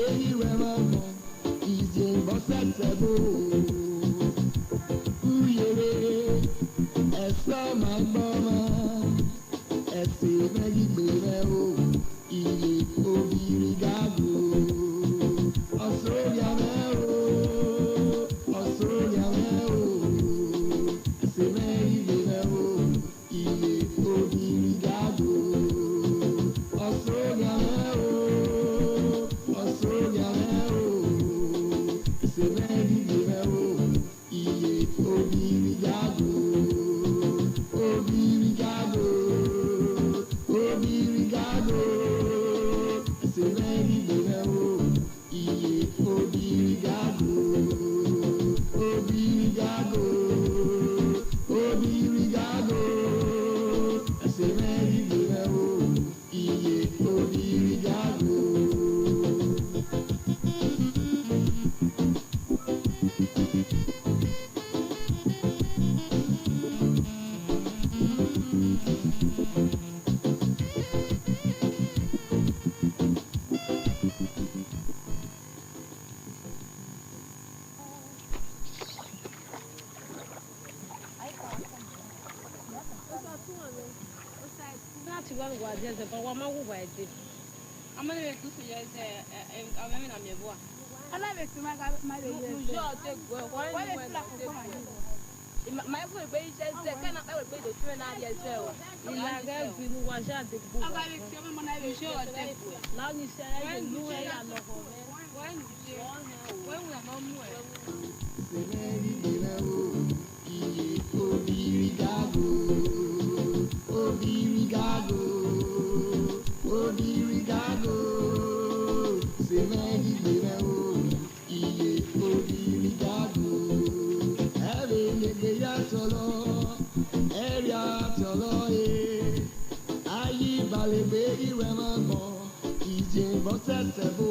baby remember easy but sensible. Ooh yeah, esa my mama, ese megi bebe o, iye Obrigago. Australia me o, Australia me o, ese megi bebe o, iye Obrigago. Australia me o, Australia me o, ese megi bebe o, iye Obrigago. Obrigago, Obrigago, ese megi bebe o, iye Obrigago. Obrigago, Obrigago, ese megi bebe o, iye Obrigago. Obrigago, se megi bebe o, iye Obrigago. Ere lege ya tolo, ere ya tolo e. Ayi bale begi remamo, ije bosese bo.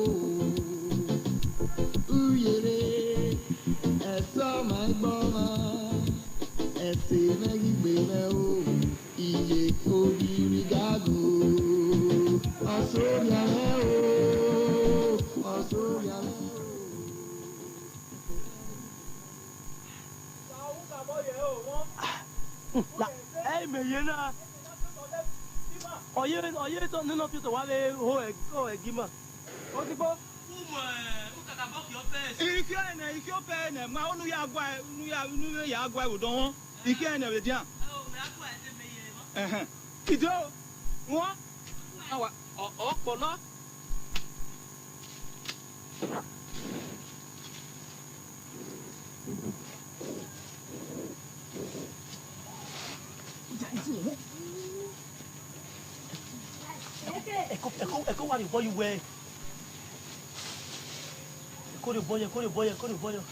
Uyere, eso my boma, ese megi bebe o, iye Obrigago. Australia me o, Australia me o. Hey, me yena. Oye, to nínú fi to wa le ho e gima. O ti bo. Iki ope ma onu ya agwa wo don won. Iki ene we dia. Ido. Won. Awa, ọpọlọ. Ẹ̀kọ́ wà ní bọ́ yìí wẹ̀. Ẹ̀kọ́ lè bọ́yọ̀.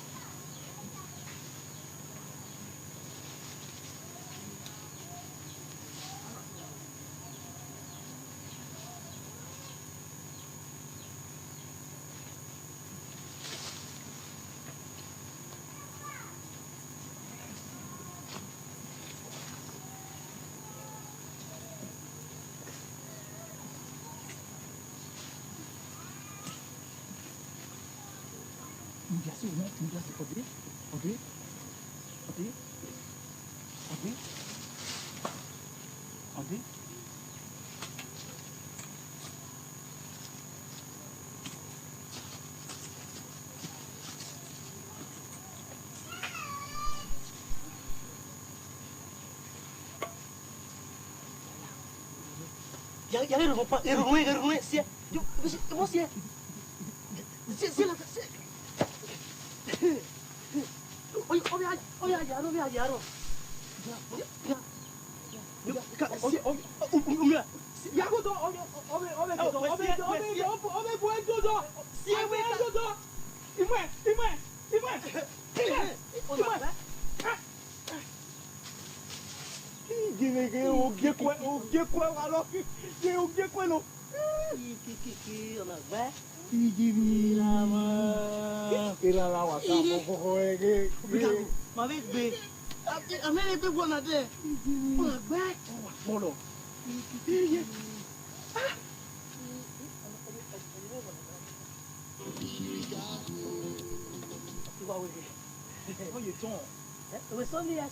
Odi. Ya le ropa, errou, sia. Você. Olha, Yaro. How you turn? We saw me as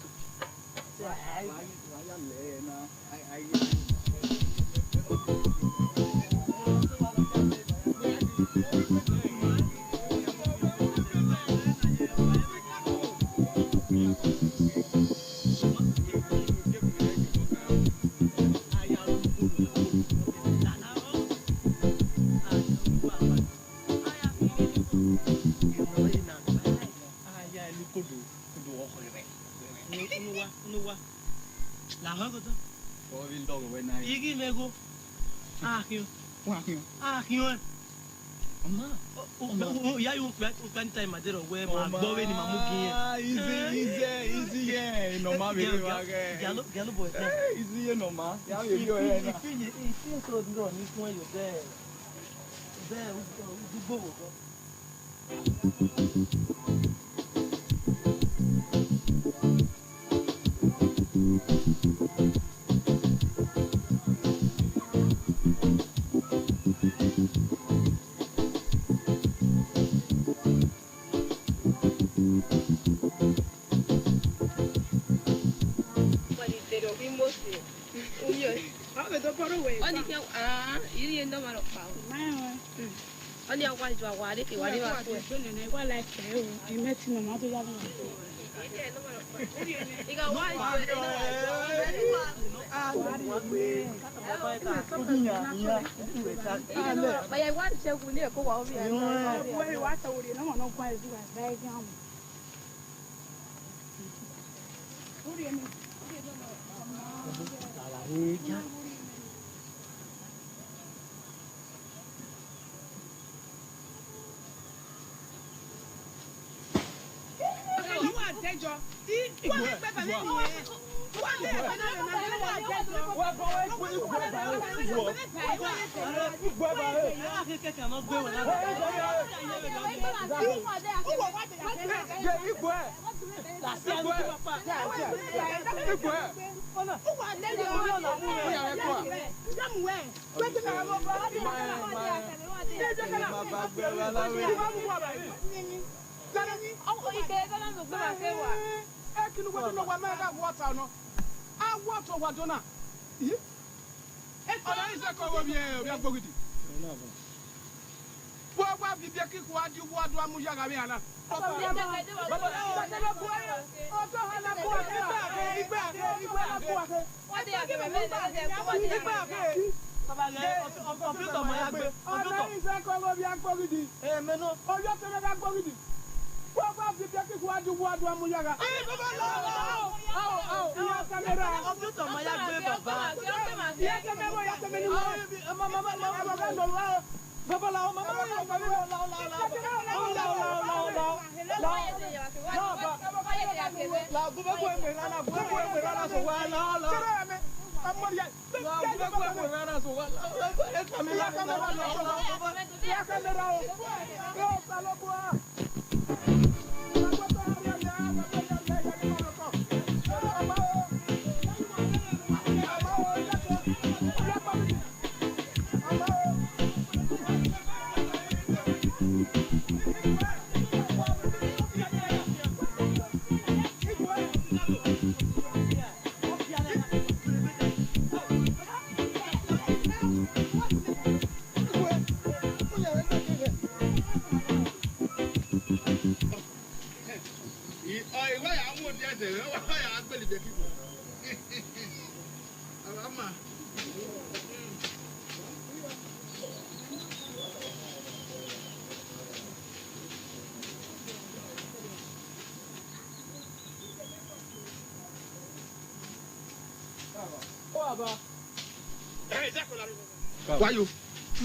Why you?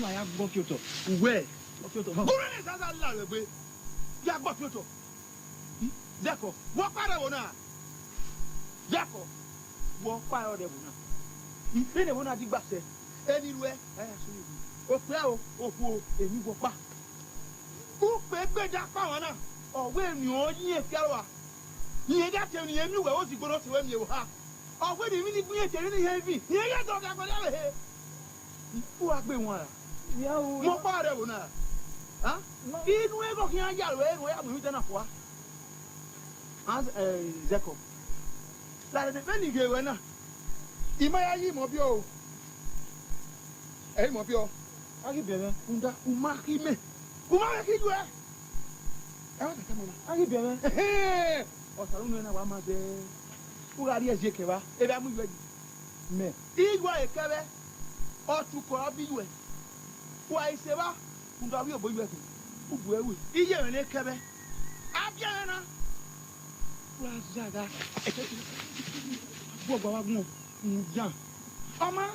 I have Bokyoto. Where? Bokyoto. Who is that? Ya Bokyoto. Zeko, what part of ona? Zeko, what part of the ona? Then the one at the back said, anywhere, I see you. O Opo, and you go back. Who pay that power? Or when you are near Fiawa? You ain't got to tell me what you go to when you have. Or when you really be any heavy. Here you don't have whatever. Who have been one? More part of ona. Ah? Inu ego ki anja lo ego ya mu tena kwa. As Jacob. La de me ni gewe na. Ima ya yi mo bi o. Mo bi o. Agi bebe. Unda uma ki me. Uma ki ju e. Wa ta mo na. Agi bebe. O salu no na wa ma be. U ga ri e je ke ba. E ba mu ju e. Me. Igwa e kebe. O tu ko abi ju e. Wa ise ba. Unda wi obo ju e. U bu ewe. Iye me ne kebe. Abia na. Wa zaga. Bo gba wa gun. Njan. Oma.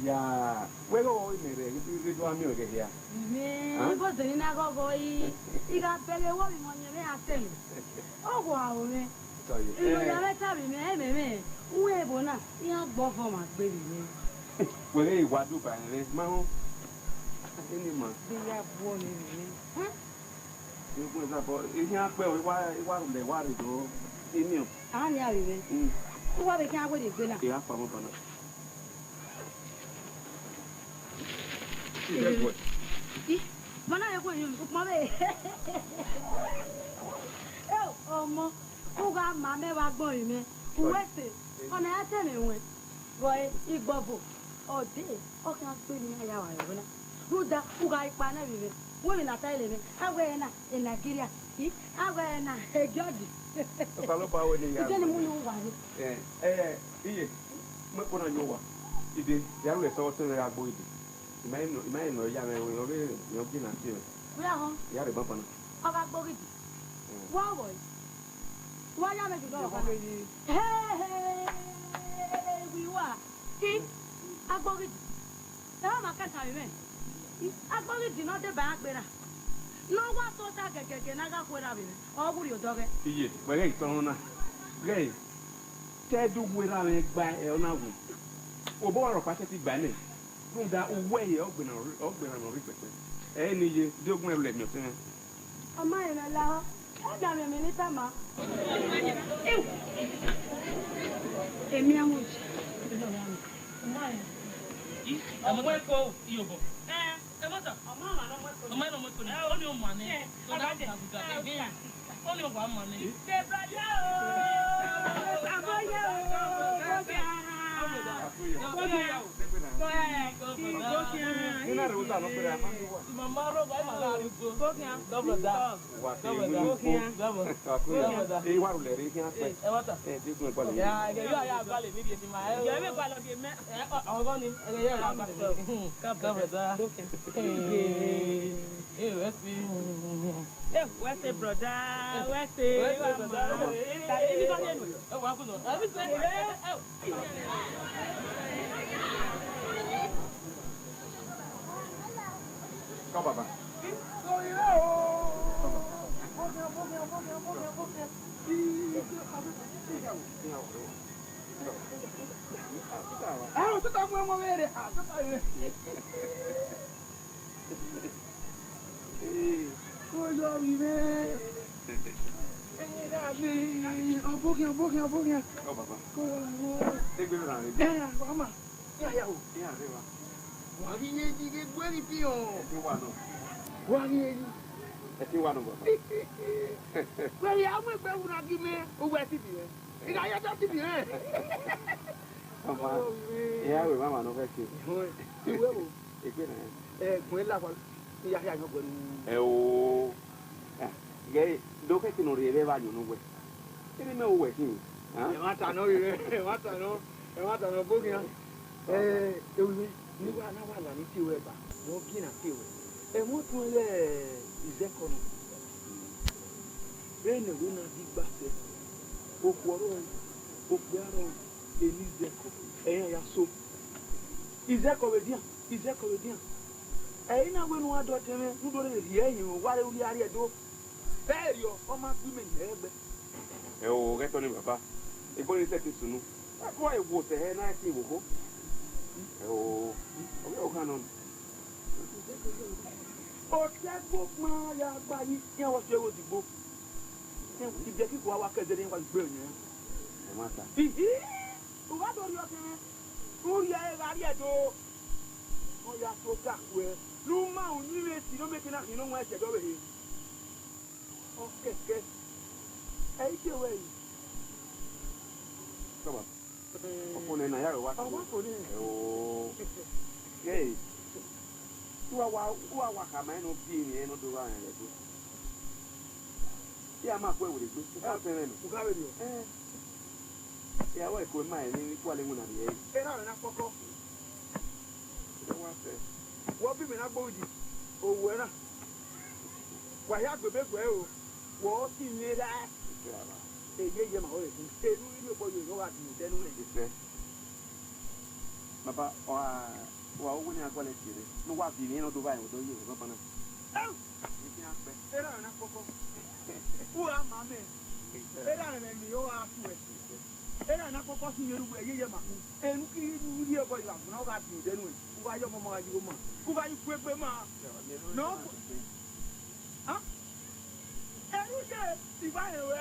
Ya, luego hoy me regreso tu amigo que ya. Me, pues de nada go y pele wo mi mo nye me aten. O go awo me. Ilo ya me tabi me. Uwe bo na, ya gbo fo ma gbe mi. Wele iwa du ba ni ma ho. Ni ma. Bi ya bo ni mi. Yo pues na bo, e ya pe wa le wa ri do. Emi o. Ah ni ari me. Uwa be kan go de gbe na. Ya fa mo bana. Mana ya ko yin mo be. Omo, uga ma me wa gbon yin me. Uwese, ona ya te me wen. Boy, igbobo. Ode, o kan pe ni aya wa yo na. Ruda, uga ipa na bi me. Wo mi na ta ile me. Agwe na in Nigeria. Agwe na ejodi. Falo pa wo ni ya. Ije ni mu yo wa ni. Iye. Mo ko na yo wa. Ide, ya le so to ya gbo ide. Imagino ya me yo be yo bi na ti. Bóyá hon. Ya re ba pana. Oga gbogidi. Wa boy. Wa ya me ju do ba. We wa. Agbogidi. E ma ka ta me. Agbogidi no de ba agbera. No wa to ta gegege na ga kwera bi. O buri odoge. Iye, we ge so na. Ge. Te du gwera me gba e ona wu. O bo ro pa se ti gba ni. Nda owó ẹ̀yẹ ọ̀gbìnà orí pẹ̀pẹ̀. Ẹ ní iye dógún ẹrù lẹ̀mí ọ̀sẹ̀ yẹn. Ọmọ ìrìn la ọjà mi ní tàmá. Èmi àwọn òjì. Ọmọ ẹ̀kọ́ ìyọ̀bọ̀. Ẹ mọ́tà. Ọmọ ẹ̀nà ọmọ ẹ̀kọ́ ni. Ó ní ọmọ àná. Ọ̀dà àgùgà ẹ̀gbẹ́ yà. Ó ní ọmọ àmọ́ ni. Ṣèbàjẹ́ o. Àbọ̀yẹ Ina reusa no pera mandu wa. Mamá roba e mala rigo. Dobro da. Wa te Dobro. E wa rule re kian pe. E wata. E ti kun pa le. Ya, ke yo ya gba le ni bi ti ma. Yo me gba lo bi me. Ogo ni. E yo ya gba so. Dobro da. Where's the brother? Where's the brother? Kau baba. Ah, tu tá com uma mulher. Ah, tu tá aí. Coisa viver. Um pouquinho. Kau baba. Coisa. Tem que virar. Vamos. Ya. Ya, arriba. Wagi yeji ke gweri pio. Ti wa no. Wagi yeji. Ti wa no baba. Gweri amu pe una ki me. O we ti bi. Ina ya ta ti bi. Mama. Ya we mama no fe ki. Iwe o. Kwe la kwa ya ya no gwen. O. Gay, do que no rieve baño no we. Tiene me we tin. E mata no bogi na. Ewi ni wa na wa la ni ti we ba. Mo gi na ti we. E mo tun le izeko no. Ene wo na di gba se. Okuoro, okuaro, elizeko. Eyan ya so. Izeko we dia. Ina we no ado teme, ndo le ri eyin wa le uri ari edo. Perio, o ma gbe me egbe. O que toni baba. E bo ni se ti sunu. Ko e wo se he na ti wo ko. O kan non. O ti agbo ma ya gba yi, yen wo se wo digbo. Ti be ki ko wa kedere wa gbe yen. E ma ta. O wa do ri o teme. Uri e ari edo. O ya so ka we. Lu ma o ni le ti no me kina kino mo e se do we. O keke. Ai ke we. Toma. O pone na ya wa. O pone. O. Hey. Wa kama no bi ni no do wa en le do. Ya ma ko e we do. Ka pere no. Ka we do. Ya wa ko ma ni kwa le mu na ye. Era na koko. What be na body? Oh, where? Why have the big way? What in that? A year, my own. Say, you boy, you know what you then when you say. Papa, or when I call it, no, what the name of the wine will do you. Oh, you can't say, Era na koko. Who am I? Era and you are to Era na koko si yeru we ye ma. Enu ki ni ye boy la na ga ti de nu. Ku ga yo mo ma ji ma. Ku ga yi pepe ma. No. Ah? Eru je ti ba ye we.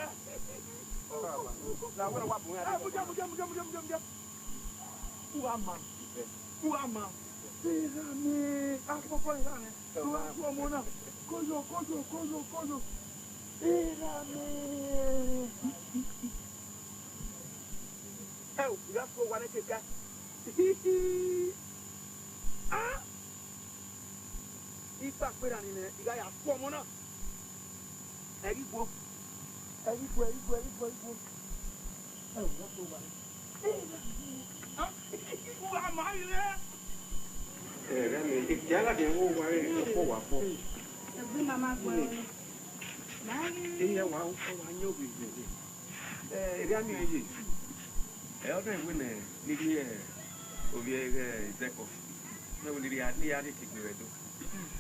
Na wa wa bu ya. Mu. Ku ama. Era mi. Ah koko ira ne. Ku mo na. Kojo. Era mi. Oh, you have to want to take that. Ah? If I put on in it, you got a woman up. Eggy book. Oh, that's over. Who am I there? If Jala didn't go away, every mamma will. Wow, I know you. Elder winner, Nidia, Obrigago, Zeco. No, Lydia, the attic,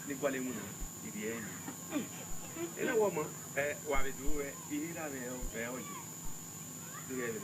Nicolimuna, the end. In a woman, while we do it, he had a Belgium. Together,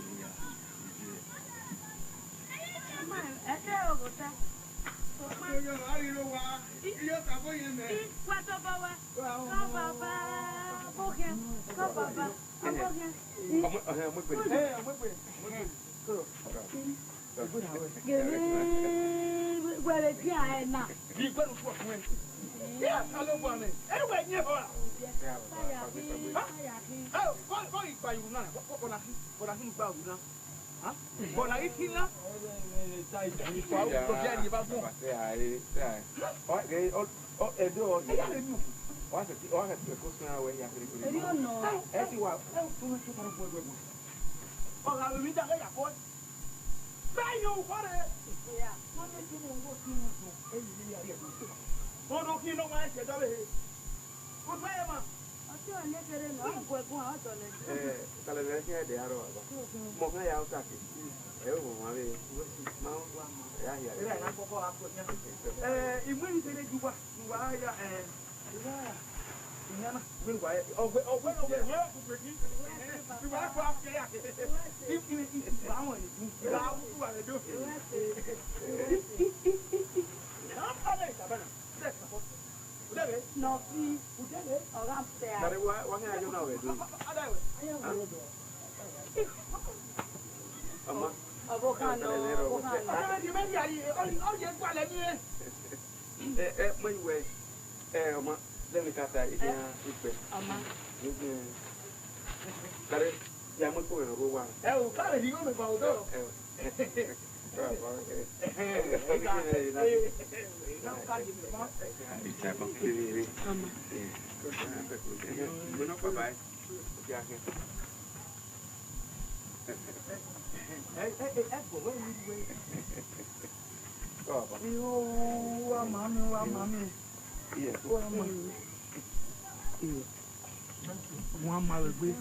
One mile away.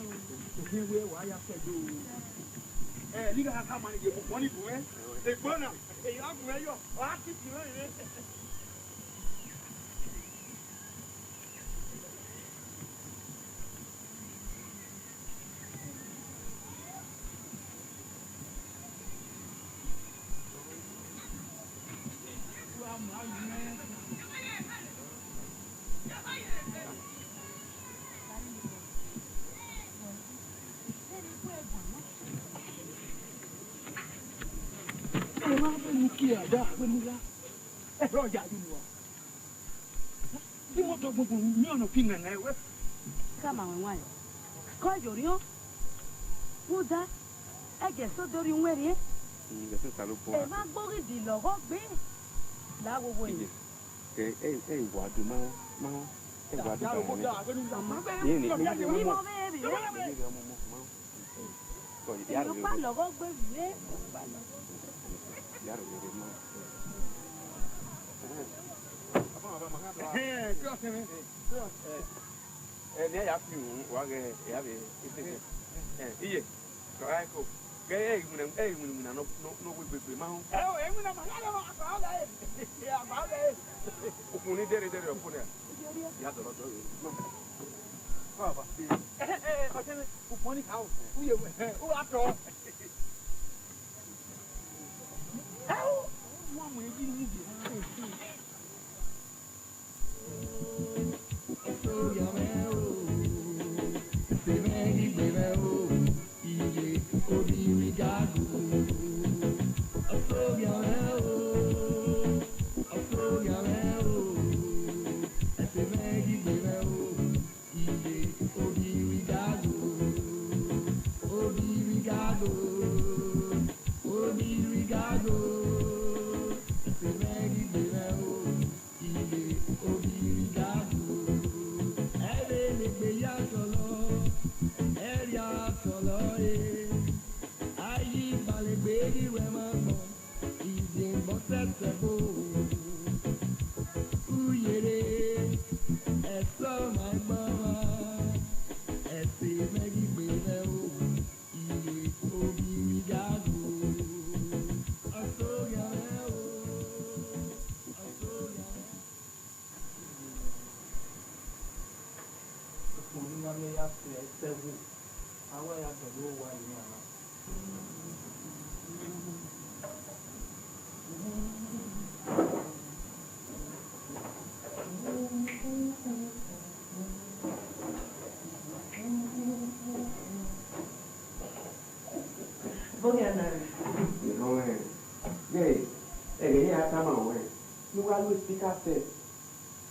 Here we are. I have to do. You got how many money to win? They burn up. Hey, I'm where you are. I keep you. Come on, why? Call your who that? I guess so. Do you wear it? A man buried the log, baby. That will win. What do ma? What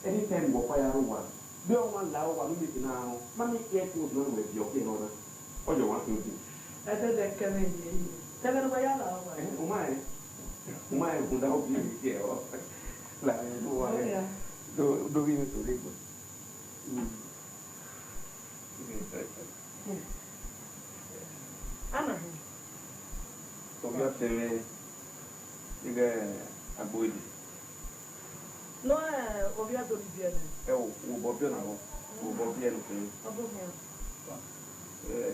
anytime go fire one. Be on one loud one minute now. Mammy care to know with your king on what you want to do. I said that can tell her why I love my without being here. Like, do we need to live? Anna. So you have to get a boy. No, Obrigago Vivian. Oh, Bobiano, Bobiano.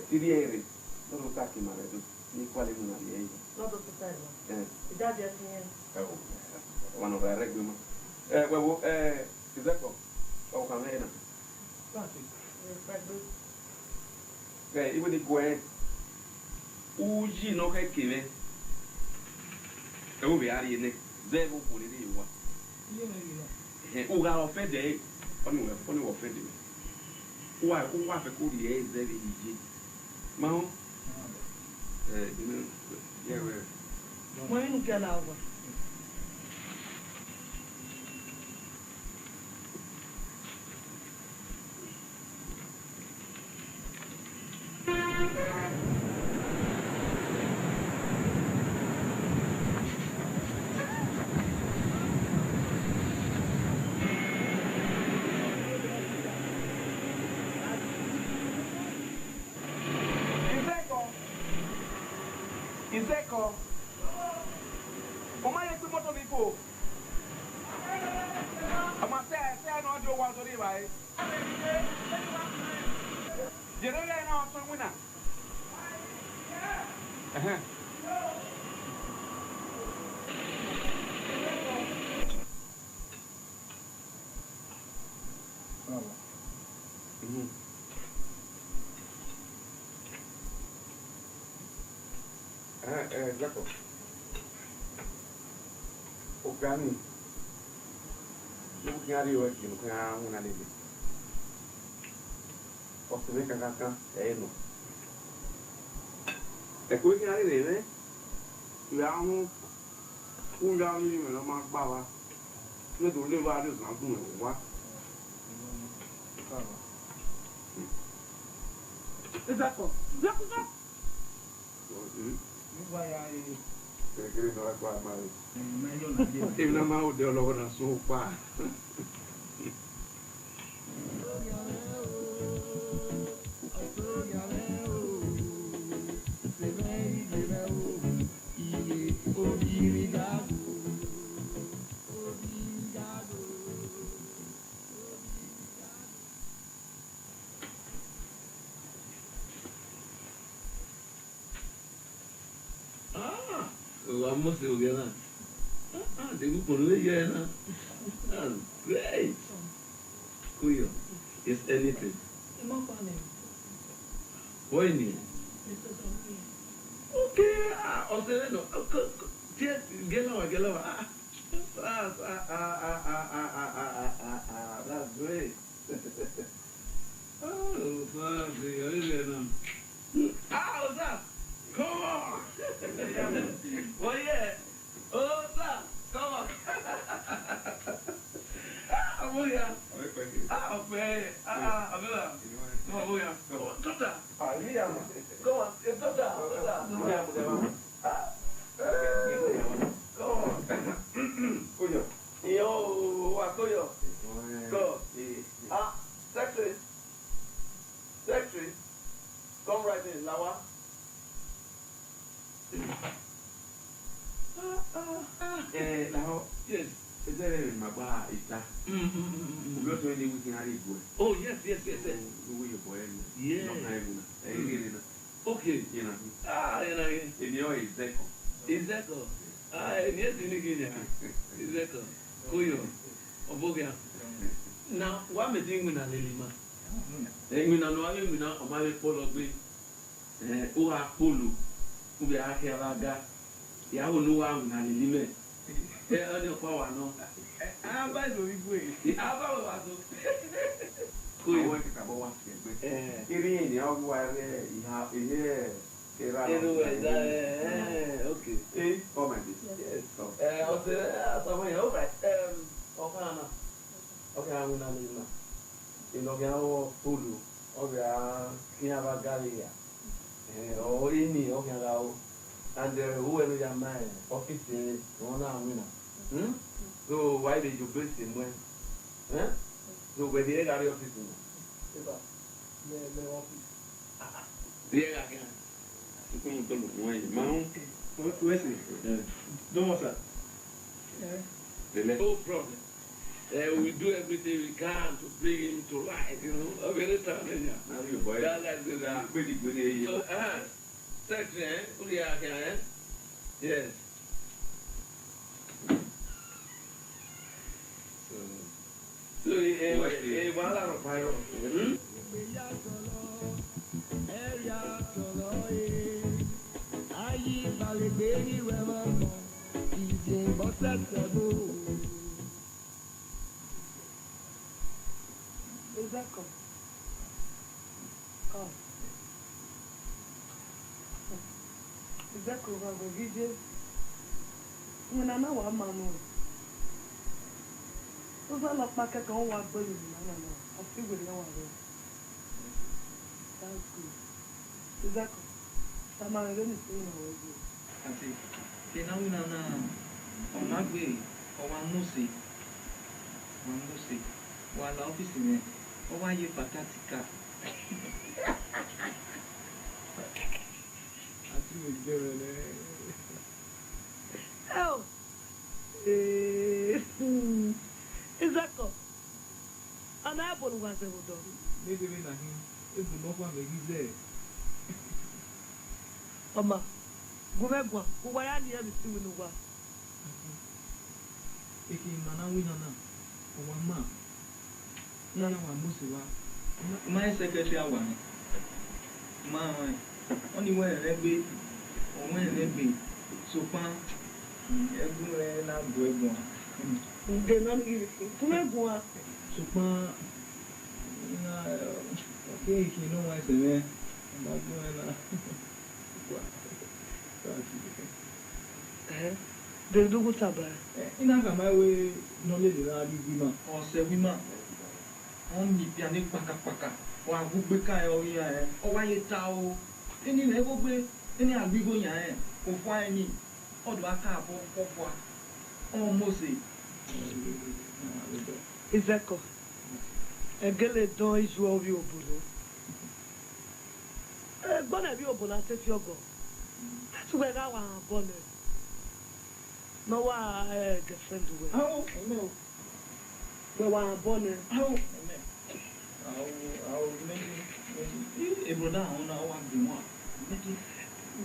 Tiriere, non sa chi male, di quale non hai. Not the time. That just me. One of our regular. Is that all? Oh, come in. Even the Gwen, Uji no head came in. There will be a next. There will put it in one. Uga offended, only offended. Why, who have a good year is very easy. Mount, yeah, when you get out. Ọmọ yẹn gbé mọ́tò mi fò. Ọmọ tẹ́ náà di owó aṣọ ní ìbáyé. Jẹ̀rẹ̀ lẹ́yìn náà tún wínà. Jacob. Ogani. Não quero eu aqui, não quero uma ali. Posso ver que a cá é ele. É coisa que ali dele, né? Já já ali, mas não mais bala. Não é do levar isso não, não é igual. Exato. Vai aí. Ele não vai com a mais. Ele não mais o deu logo na sopa. Obrigago. Vamos see again. They will put it again. That's great. Kuyo, it's anything. When okay, Australian. Get over. That's great. Oh, how's that? Come on! Oh yeah! Oh, sir! Come on! Oh yeah! Ah, man! Abela! Come on, boya! Doctor! Come on! Doctor! Come on! Kuyo! Yo! Kuyo! Go! Secretary! Secretary! Come right in, Lawa! Now, yes, is there a Maba? Is that? We go to any weekend at it. Oh, yes. The way you boy, Yeah. Okay. You know, In your executive. Exactly. Yes, Exactly. Kuyo. Obrigago. Now, what am I doing with Lima? I'm going to follow me. Ura Pulu. Ube ake alaga ya onu wa na lime oni pa wa no Aba so igwe. aba wa so Ko iwo ke ka bo wa se gbe iri ni o wa re iha ihe era okay comment yes o se asama ya alright okana okana na lima ino ga o pulu o ga kiaba galia oh, ini okay now, and whoever your man office is one winner. So why did you base him when? So where the area office is? The office. The area again. Como todo mundo, mão, O esse. Don't mostrar. No problem. We do everything we can to bring him to life, you know. Every time, now you boy, pretty good here. So, section, yes. So, one lot of fire. Exactly. Exactly. When I know what man knows. Those are not market on what bullying. I feel with no one. That's good. Exactly. I'm not going to say no way. Assim, que não uma gbe ou uma música. Wa la office me. O wa ye patatika. Ati me bẹ̀rẹ̀ le. Oh. Exactly. And I bought one several dollars. Maybe when I him, if the no one make there. Mama, go back one. Go where I need to see you no one. If you nana win nana, or one man. Nana one musiwa. My secretary one. My only way they be, or when they be. So far, everywhere na go. They not give it. Go go. So far, okay, if you know why say man, I'm not going na. They do good job. Ina kama we knowledge na di bima o se bima on ni bi ani pakapaka o agugbe ka e o yan e o wa ye ta o eni le gbogbe eni agbigo yan e o fo eni o do aka abo fofo o mo se Exactly. Egele don isu obi obodo. Gbọ́dọ̀ bí obodo àti fi ọgọ̀. That's where I want born. No wa girlfriend we. Oh, no. We wa born. Oh, I'll maybe a brother on our one be one.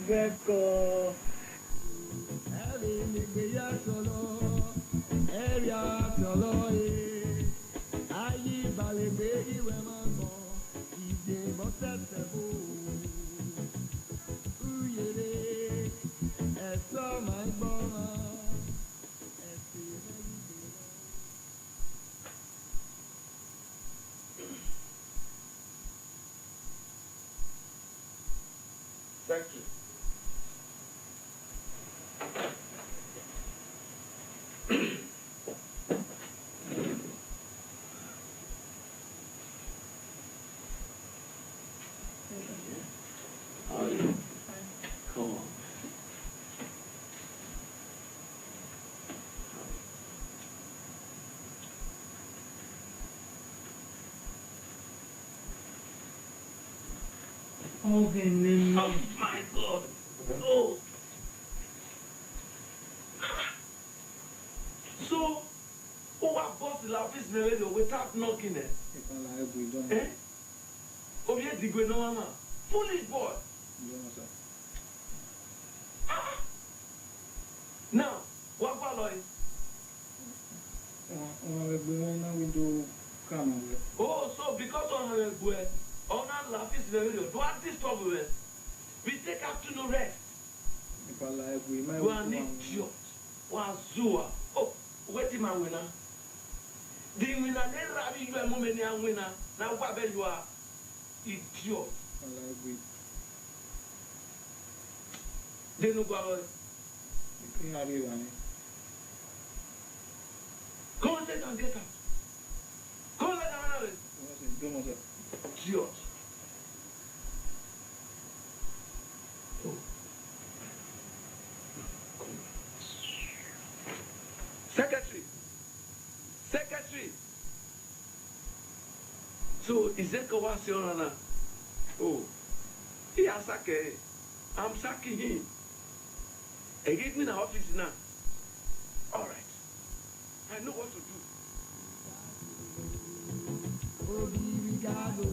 Beko. Ayi balebe iwe mamo, ide motesebo. Uyere, eso my boy. Factory. How are you? Come on. Okay, name. Oh my God! Oh! So, our boss in the office radio without knocking it. Eh? Oh, yeah, the good no mama. Foolish boy. Ah! Now, what about it? Oh, so because on the boy, on our office radio, do I disturb us? We take afternoon rest. You are an idiot. One Zua. Oh, wait a minute, winner. The winner, then Rabbi, you are moment and winner. Now, what you are? Idiot. They know about it. Go and let them get out. Go and let them have it. Idiot. Oh. Secretary. So, is that what you're saying? Oh, he has sacked him. I'm sacking him. He gave me the office now. All right. I know what to do. Obrigago.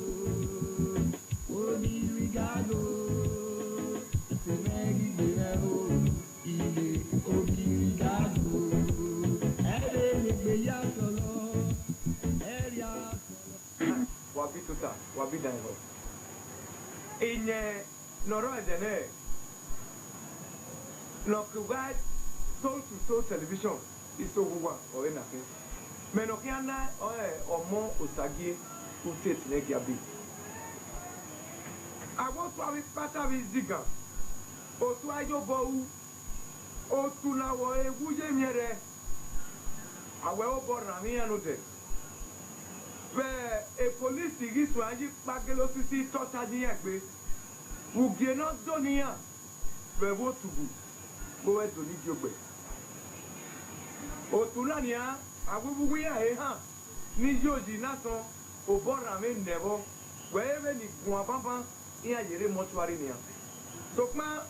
Wabi dango. Inye noro edene. Lokuwa soul to soul television iso wuwa ore na ke. Menokiana omo osagi utet negiabi. Awo so abi pata bi ziga. Otu ayo bowu. Otu na wo ewuje miere. Awe obo rami anote. A police is to Bagelo City, Totania, who get not Donia, where what to do, go to lead your way. O Tulania, I will we are here, Nijoji Naso, O Borame never, wherever you Guapampa, here you mortuary near. So, ma,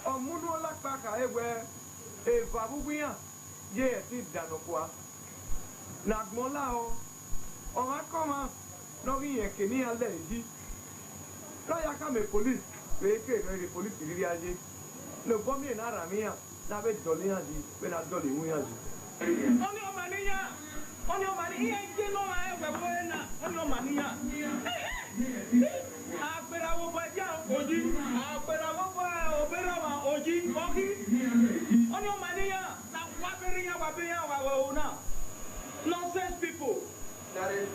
or Muno Lakpaka, where Eva bubuya ye ti danokwa. Nagmola o. On va comment no vi e ke ni ale yi. Lo ya ka me police. Pe ke no le police ri aje. Lo gomi na ra mi ya. Na be dole yan di, be na dole mu yan di. Oni o maniya. Oni o mani iye je no ma e we bo na. Oni o maniya. Agbera wo ba ja oji. Agbera wo ba obera ma oji. Oki. Oni o maniya. Na wa beriya wa na. Nonsense people. That is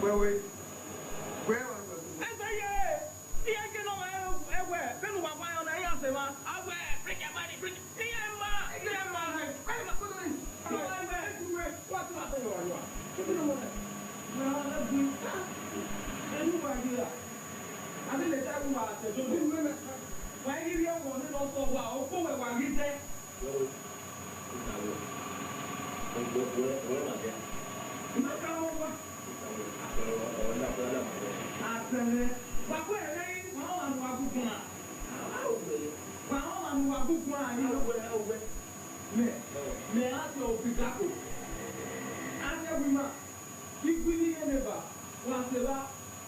where we Ese ye. Iye je no ma e we. Benu wa wa na ya se ma. Awe, bring your money, bring. Iye ma. Me ati Obrigago. Ati wima. Igwili eneba. Waseba.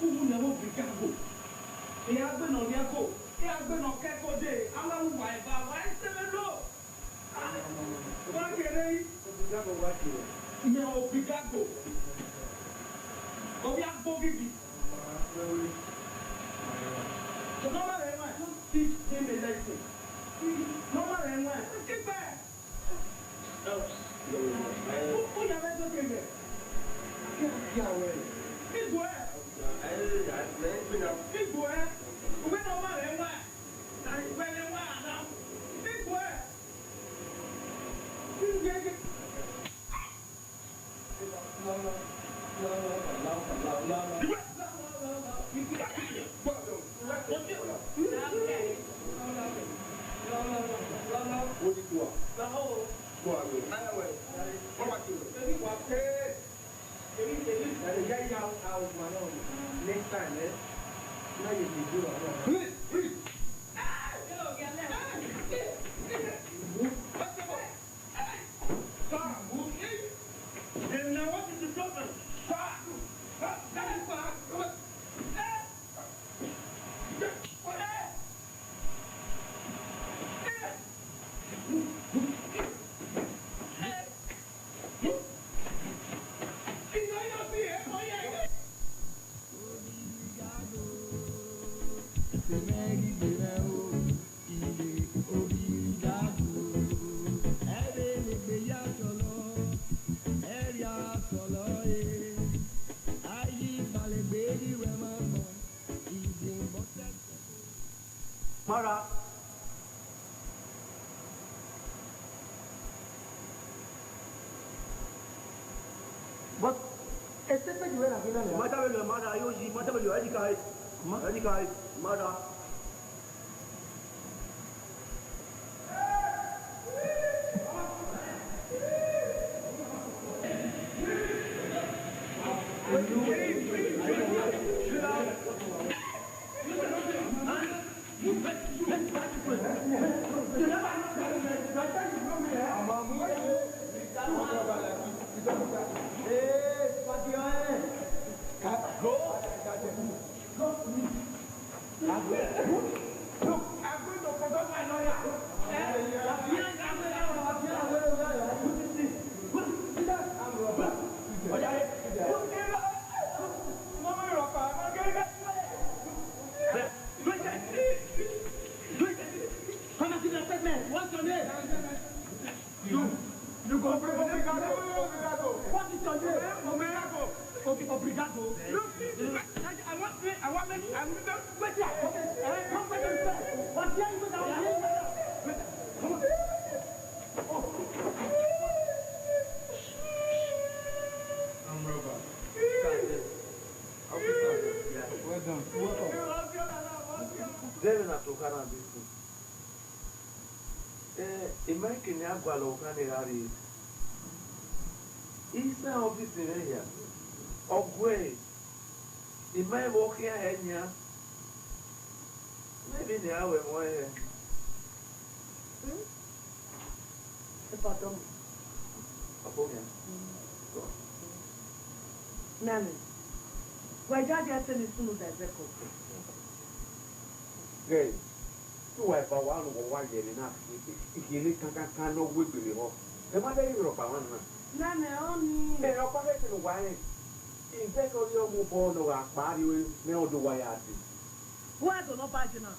Umu na Obrigago. E agbe no niako. E agbe no keko de. Alawu wa eba. Wa eseme lo. Wa kere. Obrigago wa kere. Me Obrigago. Obi agbo gibi. So no matter what, teach him a lesson. No matter what, keep back. Who you have to get there? Big boy. Big boy. We no matter what. When you want now. Big boy. Next time, now you can do it. Please. And now what is the problem? Mara. But except you were a villain. Mother, Yoshi, Mother, you educate. Mother. What's your name? You go for Obrigago. What is your name? Obrigago. Okay, Obrigago. Look, I want to wait here. Okay, come back and say. What's here? Come on. I'm robot. Well done. Deve na tocar na disco. Imagine agua local neri. Isa office area. Ogwe. Imagine walking ahead here. Maybe they are more here. Pardon. Nani. Why did you send it to the record? Gay. Tu vai para o ano ou vai ele na e que ele can no whip me off. The mother is Europa one. Nani on. É o pai que não vai. E tem que olhar o bom no aquário meu do Waiati. Why do not buy now?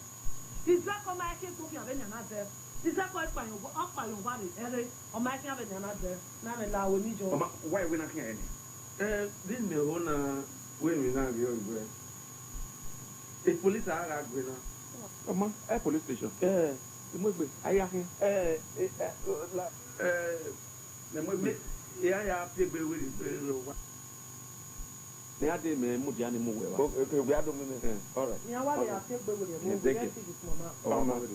Is that come I can cook your another? Is that quite fine? Up by your body, or my have another? Now allow me to. Why we not here? This me ona when we now be on. The police are going. Come on, police station. The must be. I have The movie. Yeah, people with they are the men who are moving. okay, we are doing all right. Yeah, what they are people with you. Take it. Oh, my God.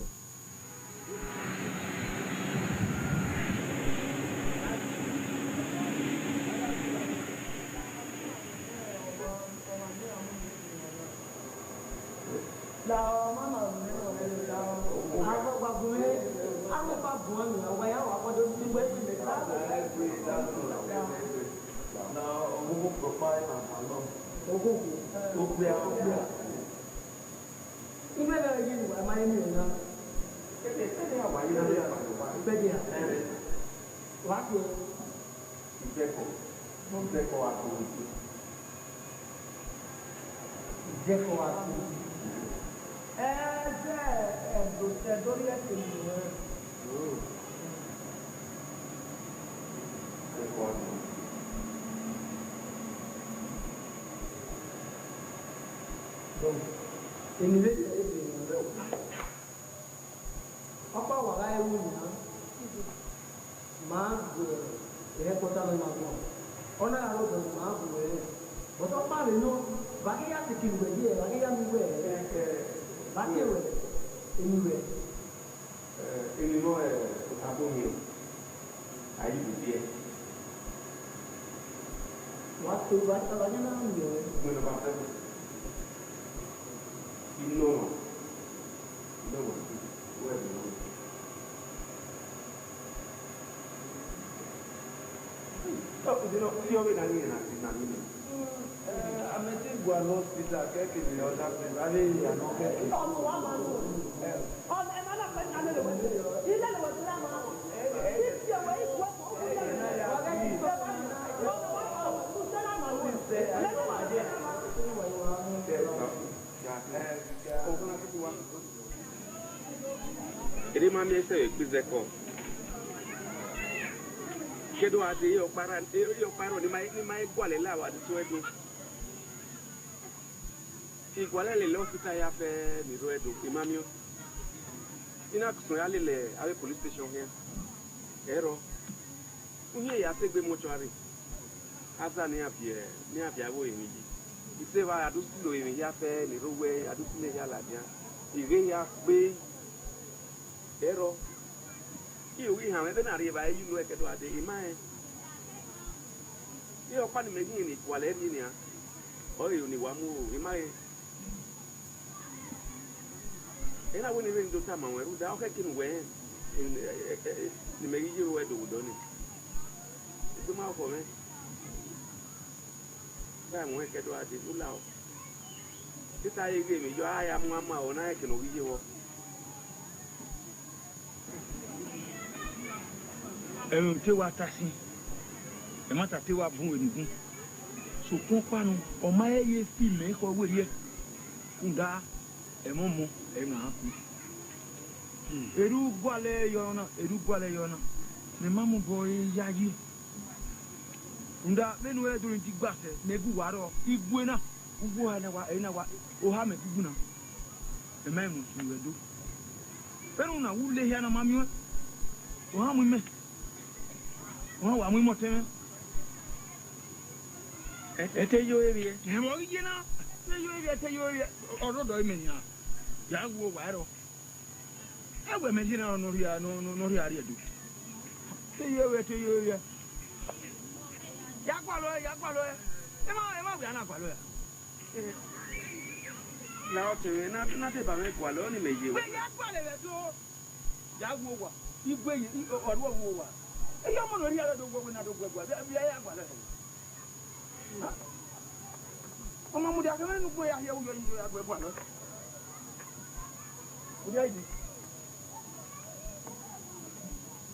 Ele mami esse Obrigago. Que do ade eu paro ni mai igual lá wa do edo. Igual ele hospital ya fe ni do edo imami. Ina kusun ya lele ave police station here. Ero. Unye ya segbe mortuary. Asa ni abia wo emi ji. Ise va adusi lo emi ya fe ni rowe adusi le ya la dia. Ire ya pe Ero, io vi have been arriva e io che do ade mai. Io quando mi vieni quale è linea. Poi io ni wamu mai. E la woni vendo tama weru da o che kin we ni me io we do do ni. Tu ma ko me. Ba mo che do ade tu lao. Ti ta ye ge mi yo aya mo ama o na che no wi wo. Te wa tasi e mata te wa bun enigun so kon panu o ma eye fi me ko we ye nda e mo e na ku eru gwale yona me mamu boy yayi nda benu e duru ti gbase me gu waro igwe na ugwo ha na wa o ha me gugu na e mai mu su edo pero na wule ya na mami o ha mu me wọ́n wà mú ìmọ̀ tẹ́mẹ́. Ẹ̀tẹ́ yóò rí ẹ. Ẹ̀wọ̀n yìí náà ẹ̀tẹ́ yóò rí ẹ. Ọ̀dọ́dọ̀ ẹ̀mẹ̀ nìyà. Yà á wo wàá rọ. Ẹ̀wọ̀ ẹ̀mẹ̀ sí náà nórí àrí ẹ̀dùn. Ẹ̀tẹ́ yóò rí ẹ. Yà á gbàlọ́ ẹ. Ẹ má wí àná gbàlọ́ ẹ. La otere na te ba me gwalo ni me ye. Wé yà á gbàlẹ̀ rẹ̀ tó. Yà á wo wà. Igwe yìí ọ̀dọ́ wo wà. e yo mo no ri ala do gbo na do gbo bi ya gba le o ma mu dia ke nu gbo ya ye wo yo yin ya gbo lo o dia yi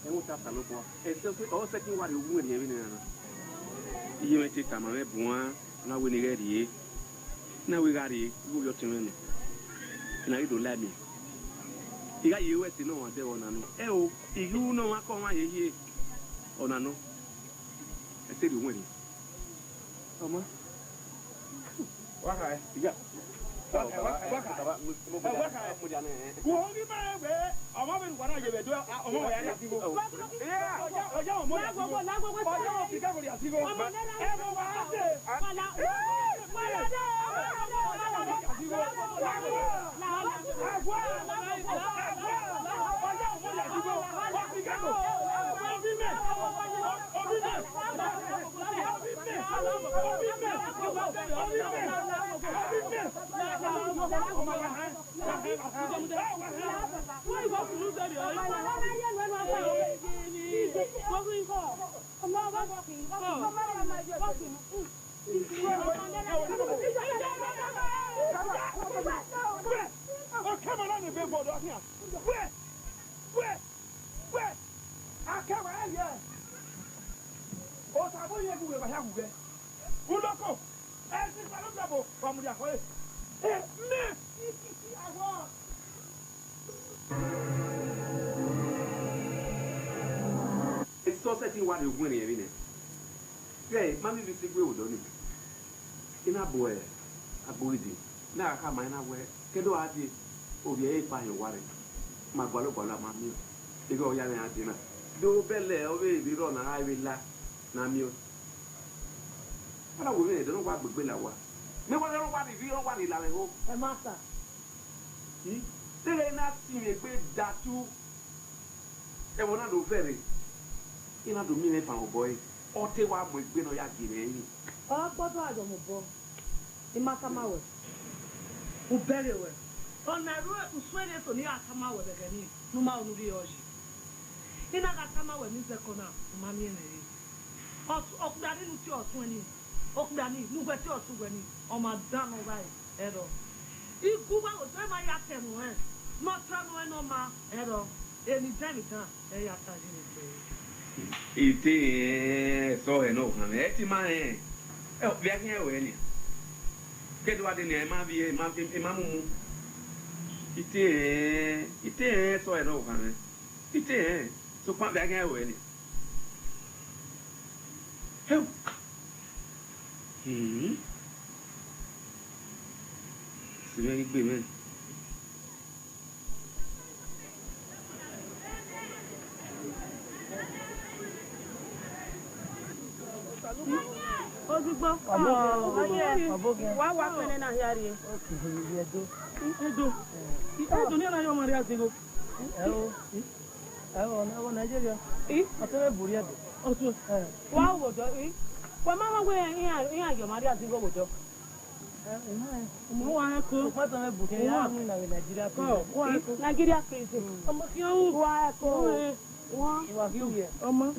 e mo ta lo po e se ki wa ri ogun ri e bi na iye me ti ta ma me buan na we ni ri na we ga ri wo yo tin nu na ri do la mi iga ye we ti no wa de ona no e o igu no wa ko wa ye ona no e se ri won ri ọmọ wa ka e iga wa ka mo ja na e wo bi ma we ọmọ bi ngwa na je be do ọmọ wa ya ti go ọjọ́ ọmọ ya ti go ọjọ́ ti ka ko ya ti go e mo wa se wala wala de come on, the big boy here. Where? I come out here. Oh, I want you to go back here. Who look up? And this is a double from the way. I want. It's so setting what you're winning, isn't it? Hey, mommy, we stick with you. In a boy, now I come in a way. Kedo adi, obi e pa hin ware. Ma gbalo ma mi. Igo ya ni adi na. Do bele obi bi ro na highway la na mi o. Ala wo ni de no wa gbegbe la wa. Me wo ro wa bi ro wa ni la le ho. E master. Tere na ti me pe datu. E wo na do fere. Ina do mi ne fa o boy. O te wa mo egbe no ya gire yin. O gbodo ajo mo bo. E master ma we. Ubere we. Ona ru uswele to ni atama we de ni. No ma onu ri oji. Ina ga atama we ni sekona, ma mi na ri. Okudani nu ti otun ni. Okudani nu gbe ti otun gbe ni. O ma dan no bai ero. Igu ba o se ma ya temu e. No travel no ma ero. Eni demi tan e ya ta ni pe. Ite so e no kan e ti ma e. E o bi akin e we ni. Kedu ade ni e ma bi e ma mu. Ite so e no kan. Ite so pa bi akin e we ni. Heu. Se me gbe men. Ozugbo. Wa pene na hiari. Edo ni na yo mari asigo. Ewo Nigeria. Atebe buri ade. Otu. Wa wo do wa mama we yan yo mari asigo wo do. Mo wa ko. Mo ta me buri ya ni na Nigeria ko. Nigeria crazy. Omo ki o wa ko. Wa ki ye. Omo.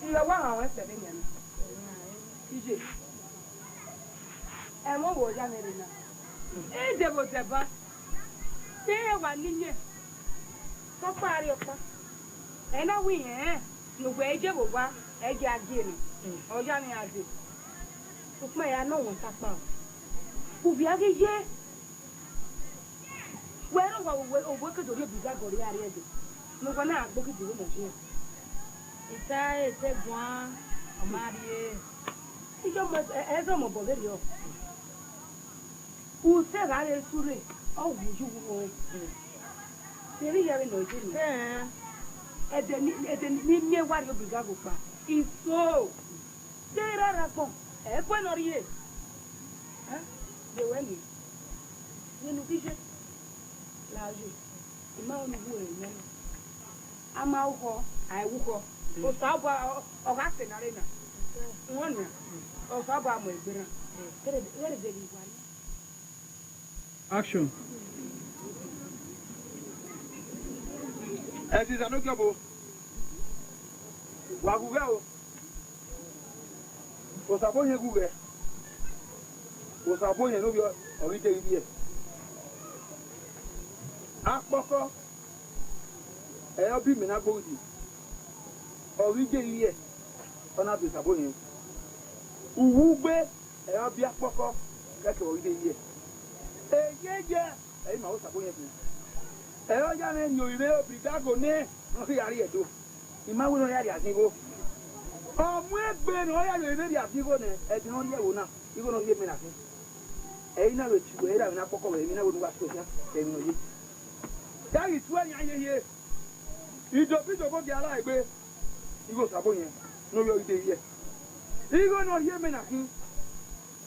Ilé wa àwọn ẹsẹ̀ lé yẹn. Ije. Ẹ mọ̀ wò ya mẹ́rin náà. Ẹ dẹ̀bò dẹ̀bá. Ṣé ẹ wà níyẹn? Tó parí ọ̀pá. ena wi no gwe eje bogwa eje age ni oja ni age tukma ya no won tapa o bi age je wero wa o ke do Obrigago ri ari ege no gwa na agbo ke di mo je ita ete gwa amarie ijo mo ezo mo bo geri o u se ga le sure o wuju wo seri ya no je ni ede ni wa Obrigago pa iso dera rapon e po no rie de weni ni nu kije la je ima onu bu e ni ama uho ai uho o sa ba o ga se na re na won na o sa ba mo egbera kere de ni wa action ẹ ti sànú kílọ̀bù wà gùgẹ́ o kò sàbóyè gùgẹ́ kò sàbóyè níbi ọ̀rídé ibi ẹ̀ akpọ́kọ́ ẹ̀yọ́ bí mìíràn gbòòdì ọ̀rídé ibi ẹ̀ ọ̀nà bí sàbóyè ùwú gbé ẹ̀yọ́ bí akpọ́kọ́ kẹ́kẹ́ ọ̀rídé ibi ẹ̀ èyí jẹ́ ẹ̀yìn màá ó sàbóyè fún un. Ero ya ne nyoire Obrigago ne no fi ari edo. Imawo no ya ri asigo. Omu egbe no ya yo ri asigo ne e ti no ri ewo na. Igo no ye mi na fi. E ina we ti we ra na poko we mi na wo nu wa so ya. E mi no ye. Da yi tu anya ye. Ido bi do go bi ara egbe. Igo sabo yen no yo ide ye. Igo no ye mi na fi.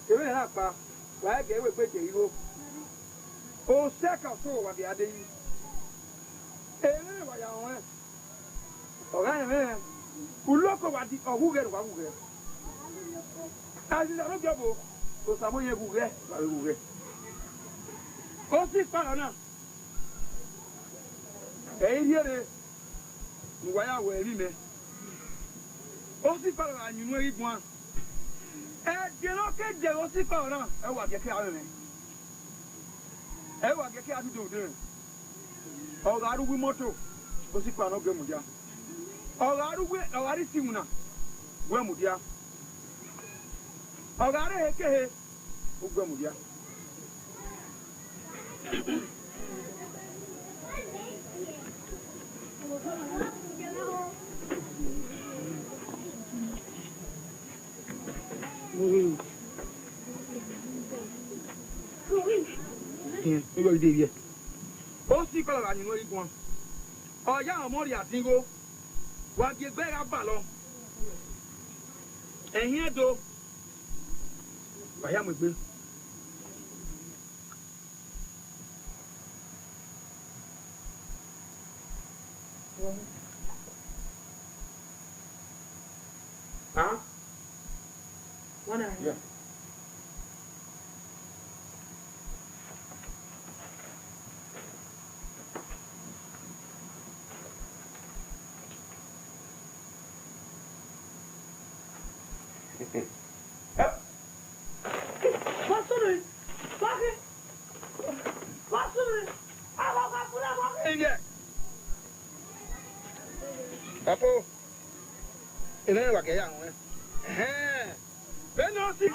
E me na pa. Wa ge we pe je igo. O se ka so wa bi ade yi. Ere wa ya won ọ̀gá yẹn mẹ́rin uloko wa di ọ̀gúgẹ́ wa gúgẹ́ àti ìdàrú jọ̀bọ̀ kò sàmóye gúgẹ́ wà lórí gúgẹ́ ó sì pààrọ̀ náà èyí yẹ́rẹ́ ìwáyàwó ẹ̀rí mẹ́ ó sì pààrọ̀ àyìnú igun à ẹ̀jẹ̀ náà kéje ó sì pààrọ̀ náà ẹ wà kẹ́kẹ́ ààrẹ rẹ̀ ẹ wà kẹ́kẹ́ àdúgbò òde rẹ̀ ọ̀gá arúgbó mọ́tò ó sì pààrọ̀ gẹ̀mùjá ọ̀gá arúgbó ọ̀gá rí sìmùnà gẹ̀mùjá ọ̀gá rí hekehe ó gẹ̀mùjá. Nígbà ìdè yẹ. Ó sì kọ́ lọ́la nínú igun. Ọ̀yá ọmọ rẹ̀ àtìngó. Wà á di ẹgbẹ́ ra bà lọ. Ẹ̀yìn ẹ̀dọ́. Wàyà mọ̀ gbé. Huh? Yeah. Papo, ini ni wakil yang mana? Benar sih.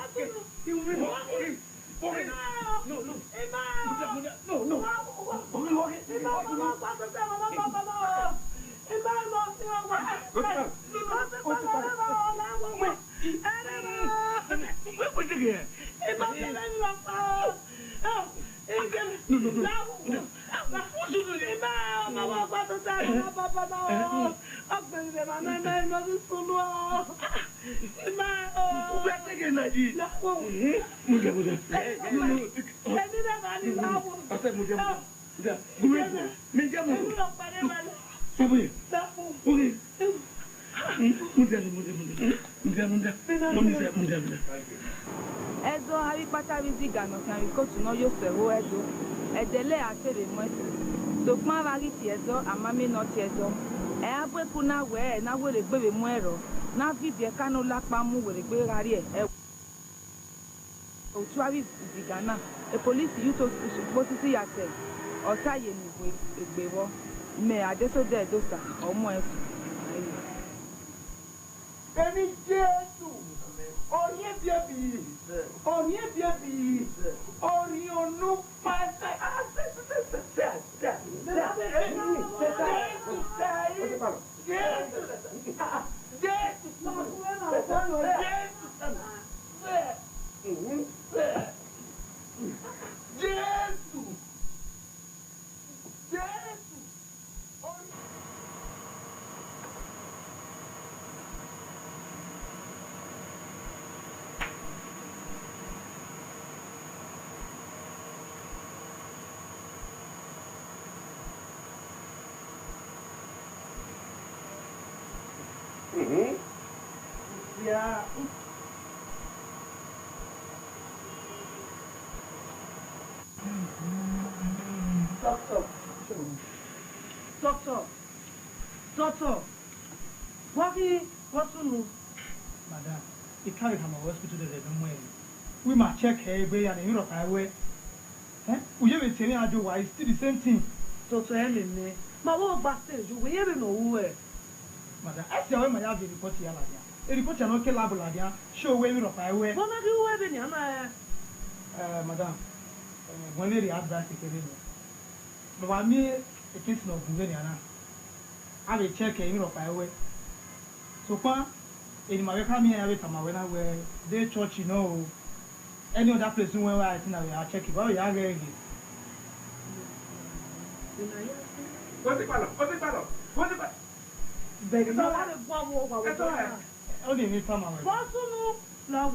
Ezo hari pata viziga no kan rikotu no yo sewo ezo edele asere mwese so pon vari ti ezo amame no ti ezo e abweku na we na were gbere mu ero na vibie kanu lapa mu were gbe rari e otuari viziga na e police yuto posisi yate otaye ni egbewo me adesode dosa omo efu Any Jesu. Onye baby. Onye baby. Orionu pasa. Yeah. Doctor. What's wrong? Madam, you carry her to hospital today. We must check her every and in Europe highway. We have been telling her why it's still the same thing. Doctor Ellen, my old bastard, you will never know where. Madam, I see how my have the report here. The report are not kill show where Europe highway. What are you having? Madam, when they advise the but I mean, a case of Bulgariana. I will check in Europe highway. So far, in my coming here, where they church, you know, any other place where I think I will check it. Oh, yeah, very good. What's the problem? What's the problem? What's the problem? Beg no one only need some of it. What's no?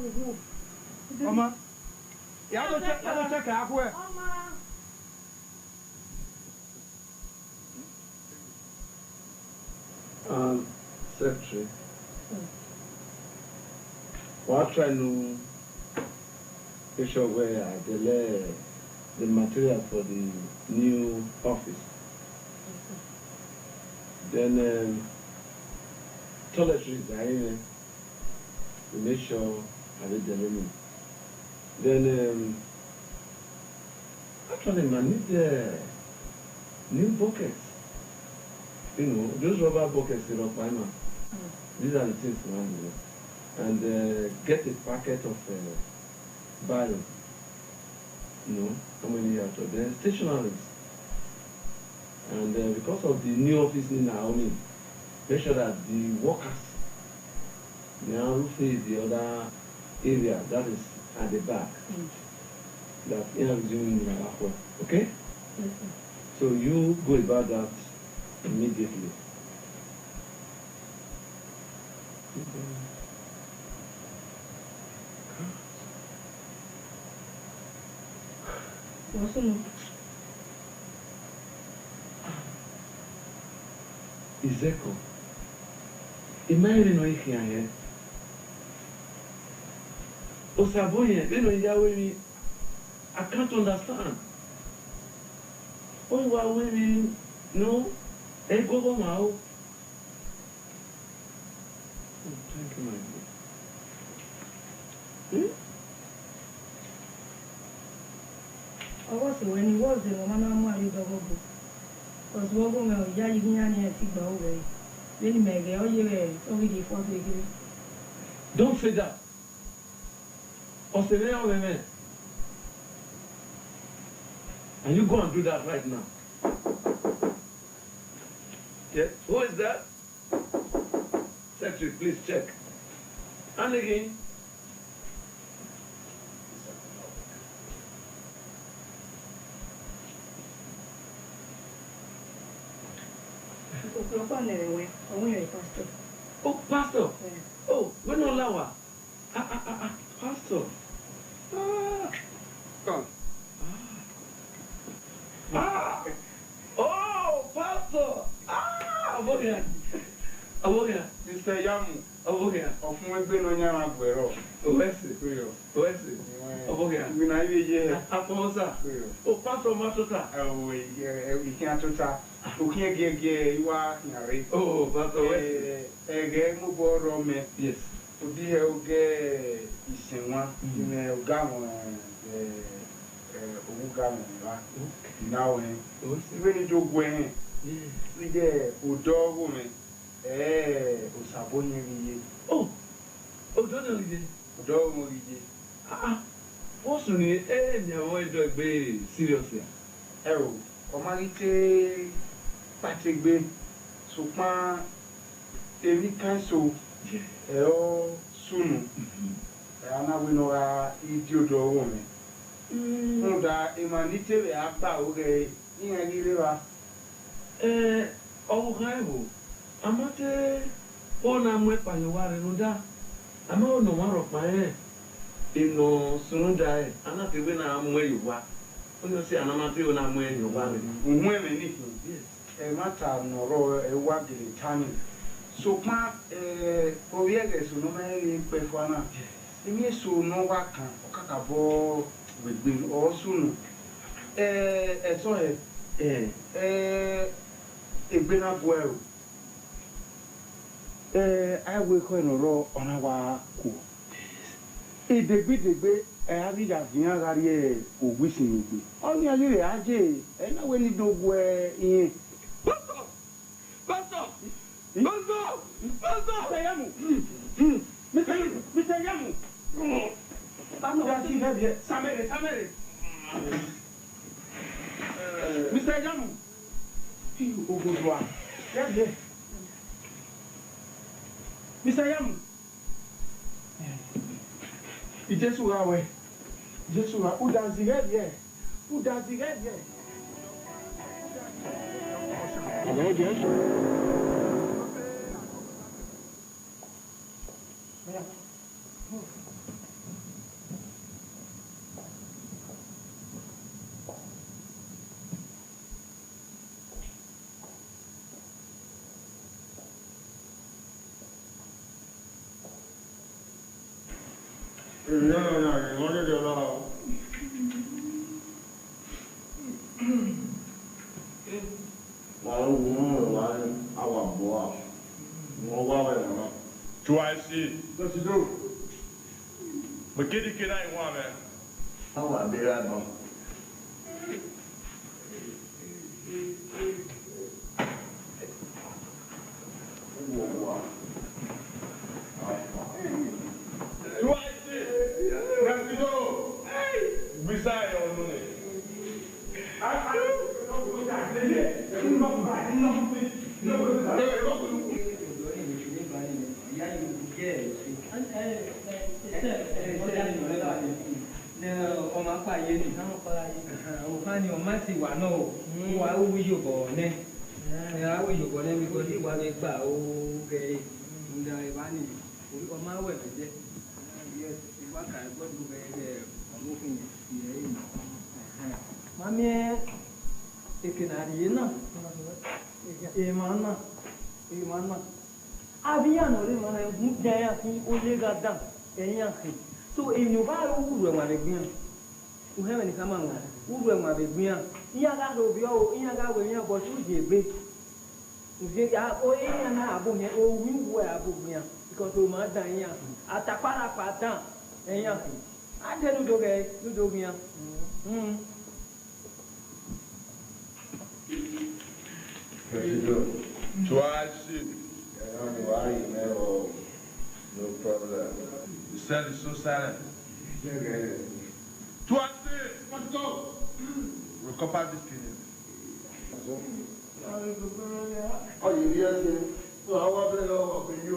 Mama, you have to check halfway. Secretary. What trying to make sure where I delay the material for the new office. Then toiletries are in to make sure I will delay. Then actually I need new buckets. You know, those rubber buckets in Okpaiman. These are the things we want to do. And get a packet of barrel. You know, how many out of them? Stationaries. And because of the new office in Naomi, make sure that the workers now face the other area that is at the back. That you know, doing in our work. Okay? So you go about that immediately. What's wrong? Izeko, imagine no here. Osaboye, you know, Yahweh, I can't understand. Oh, wow, women, no, they go now. Thank you, my dear. I was when he was the woman I'm double. Because we're going to Yali and Sigma away. Then make all year already for the degree. Don't say that. Australia women. And you go and do that right now. Yes. Who is that? Secretary, please check. And again. Oh, pastor. Yeah. Oh, we're not lower. Pastor. Come. Oh, pastor. Over here. Over here. Mr. Yamu. Over here. Of my Benin, Guero. Where's it? Where's it? Over here. When I be here. Aposa. Oh, pastor Matota. Oh, yeah, we can't tell. You can't get you are in oh, pastor, where's it? A game of Borome. Yes. To be a gay is in one in a gown. Now, when you go away, we get a dog woman. Osabonye. Oh, don't know. Don't worry. What's on the end? I want to be seriously. Oh, Omarite Patrick Sukma Emi Kanso Sunu. Ana winora idiodo woman. Muda Emanite we apa oge inagiriwa. Obrigago. Amate ona mwepa yoware nunda. Ama ono waro pa ino sununda anate we na amwe yowa. Onye si anamate we na amwe yowa me. Unwe me ni. Yes. Mata noro ewa gele tani. So ma obiege so no me pe fana. Emi so no wa kan okakabo gbegbe o sunu. So egbena boel. I will call no on our co. Degbe abida fiyan gari o wisin igbe. Oni alire aje na we ni dogo yin. Pastor. Yamu. Mr. Yamu. Samere. Mr. Yamu. Ogodoa. Mr. Yamu. Jesu rawe. Who does the head here? Hello, yes. But get it, I want it. How I be right now. So if you buy who have any come on, who will my baby? Yaga will be all Yaga will be about you, baby. They are all in and out of here, or we were above me because we might die at a parapata and Yankee. I tell you, you do me. No problem. The cell is so silent. Let's go. We'll copy this kid. Oh, you hear? So I want to know what you.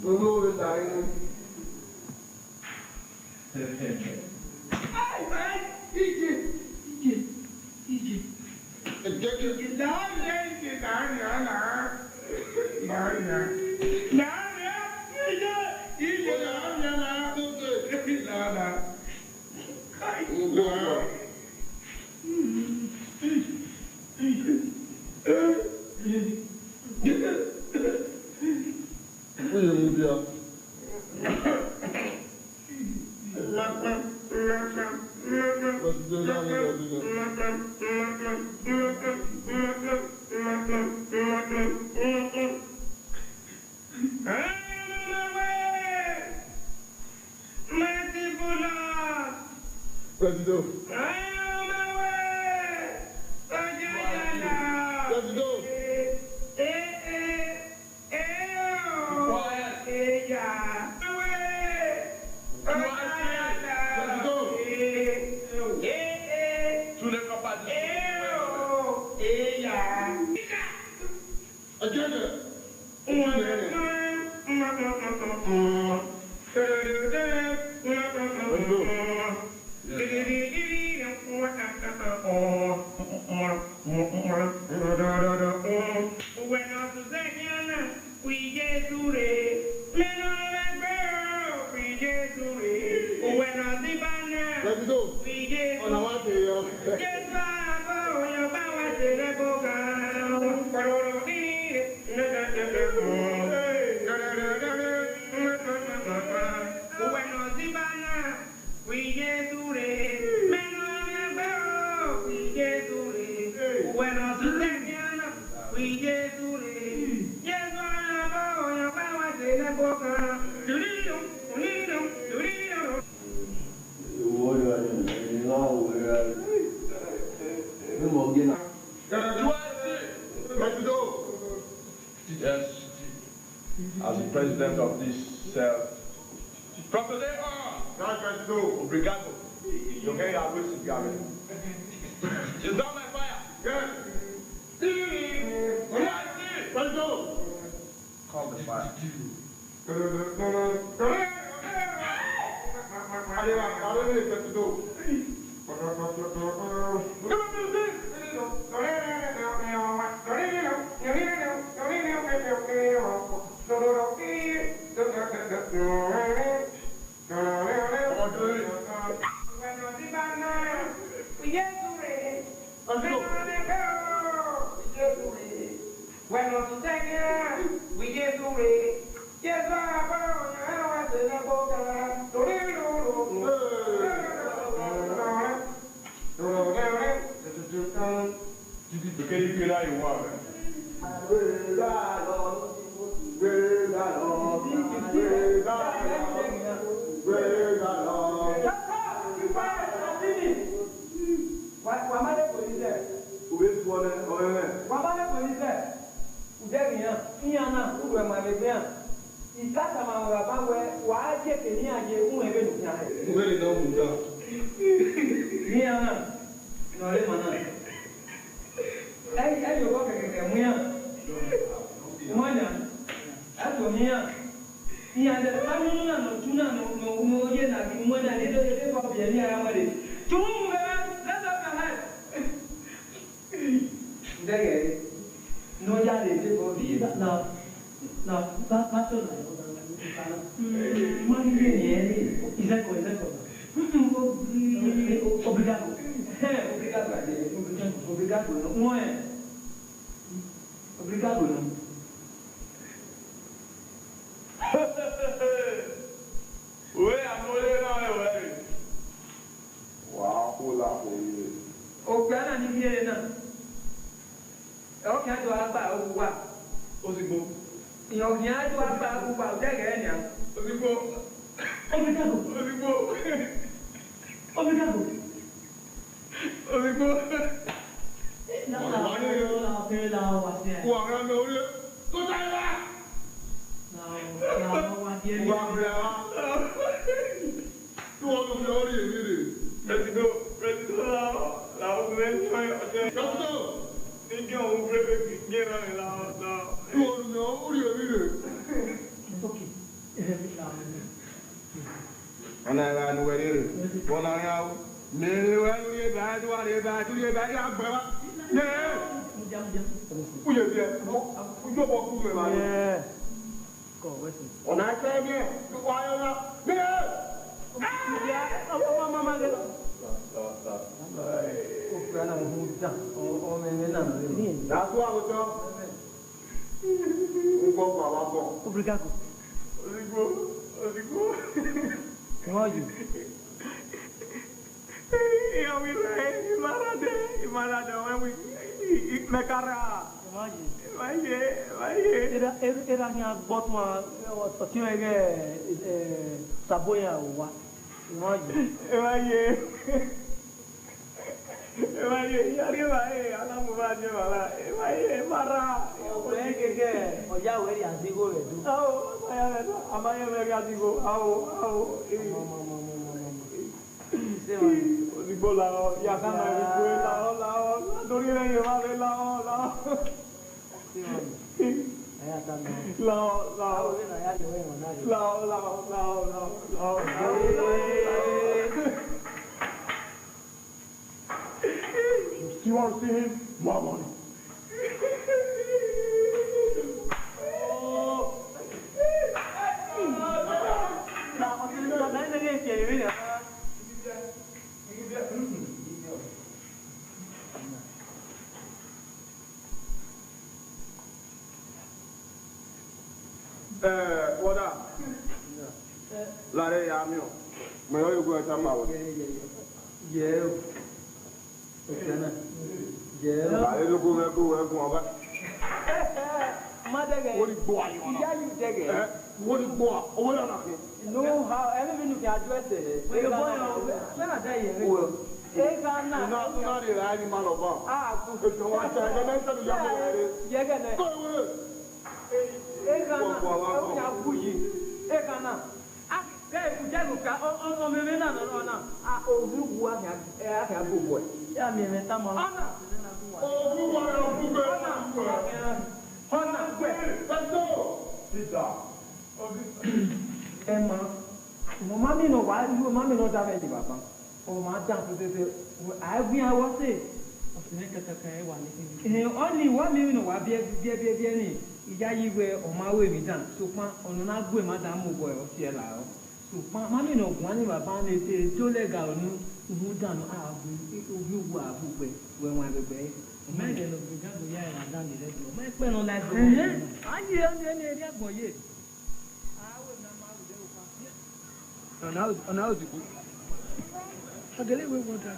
We will die. Yes, as the president of this cell, Obrigago, you hear your wishes, Gary. You down my fire? Yes. Call the fire. Obrigago. How are you? Era minha botma, eu tinha saboia uva. You want to see him? More money. are ya mi o. Me yo go ta ma wo. Yeah. Yeah. Are lo go ba. Mother, what is boy? Yeah, you take it. What is boy? Oh, no, how everything you can address it. When I tell you, not the animal of all. Ah, good. So I said, I mentioned the young lady. Yeah, go away. Emma, mommy no why you mommy no damage papa. Oh my damn I be I was say. Only 1 million wa be ni. Ija yi we o ma we mi dan. So pa onu na gbe madam mo boy o ti e la o. So pa mommy no gwan ni baba ni se to legal nu mu dan a bu obi wu a bu pe we wan be. Me de no Obrigago ya na dan ni le. Me pe no like. Ayi o ni eri agboye. Now, the good. I believe we want to.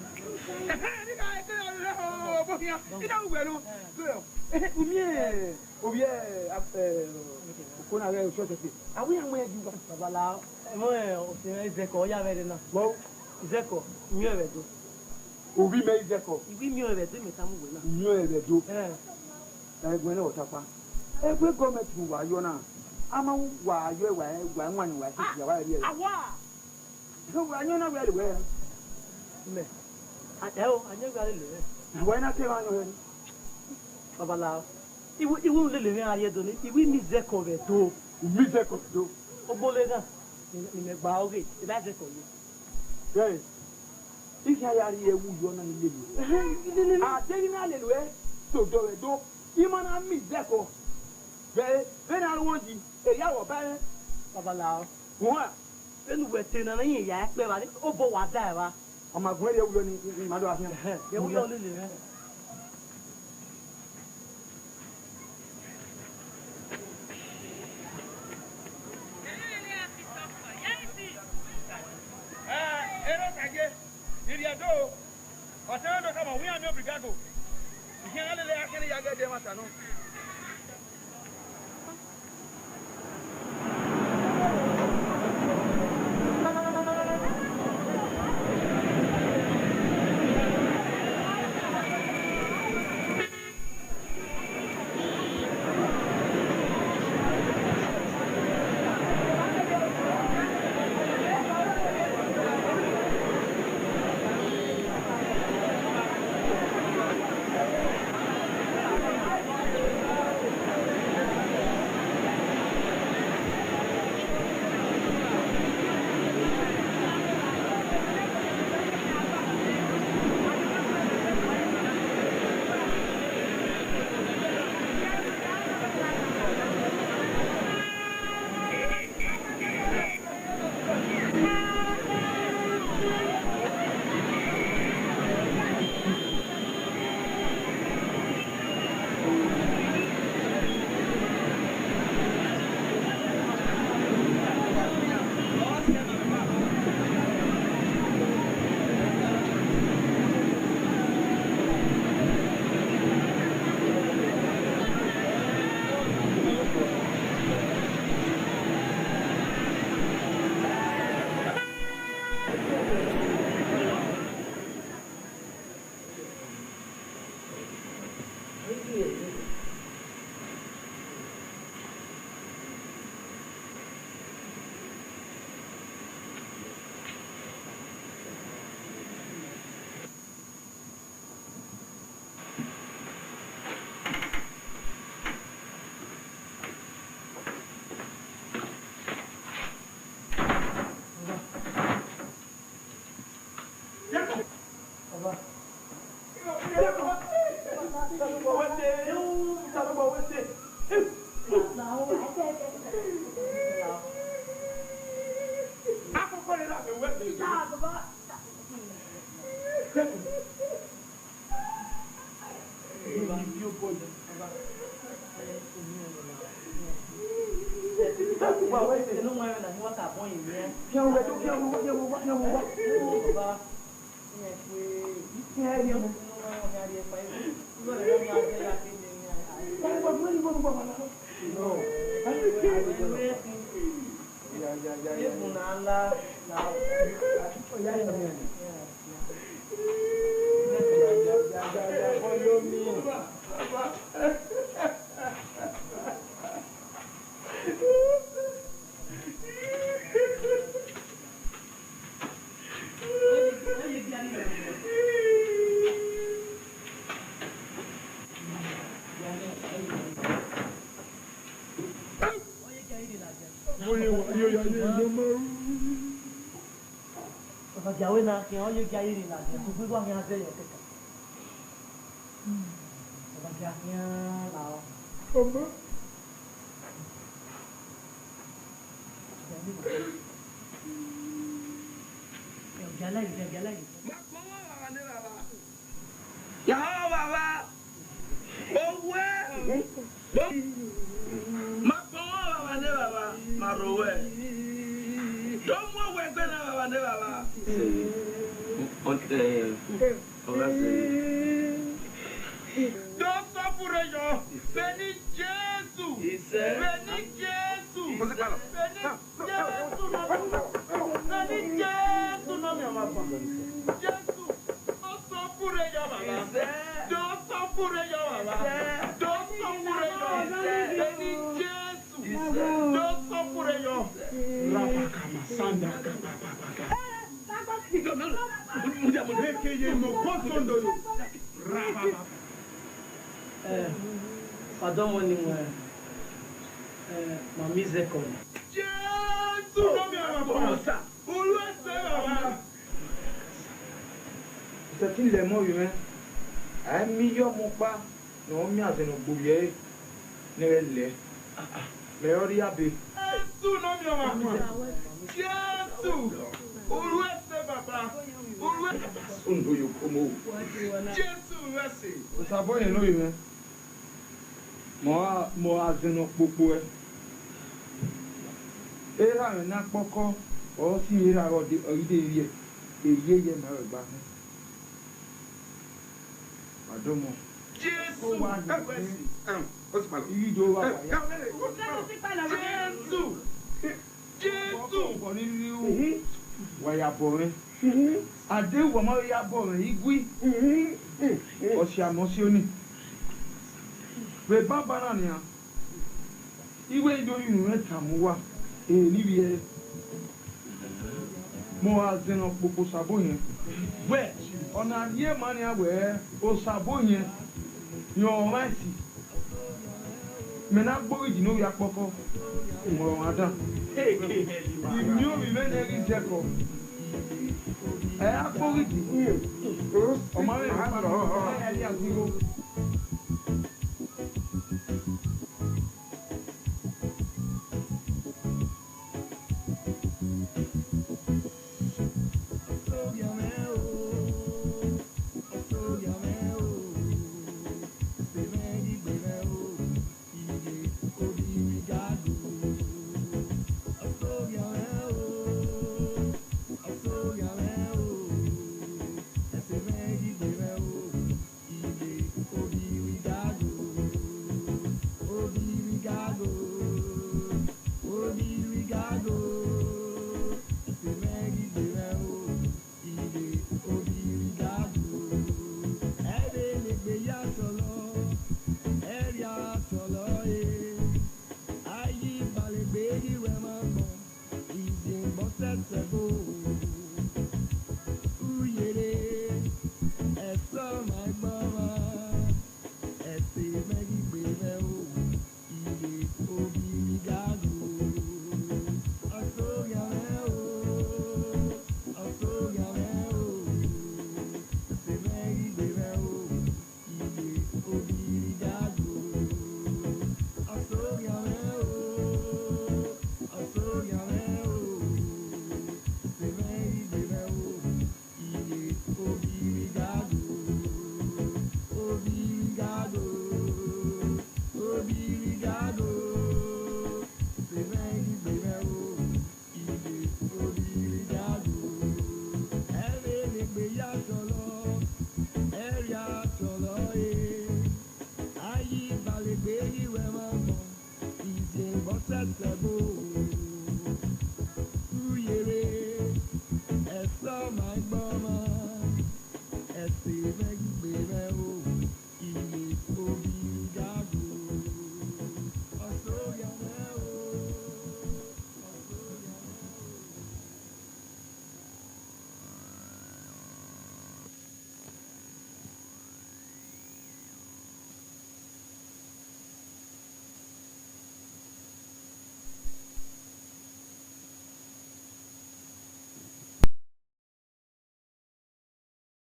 So I know not very well. I know very well. Why not tell you? Babala, it won't live in area, don't it? If we miss the cover, too. Miss the cover, too. Obolega, in a bowgate, that's a cover. Yes. If I are here, would you not live? Ah, taking a little way. So do it, do. Even I miss that cover. Then I want you, a yellow banner. Babala, what? Then we're saying, and I play about it. Oh, but what there? I'm a great woman in my daughter. You will only live. We are no Obrigago. You can't let any younger them.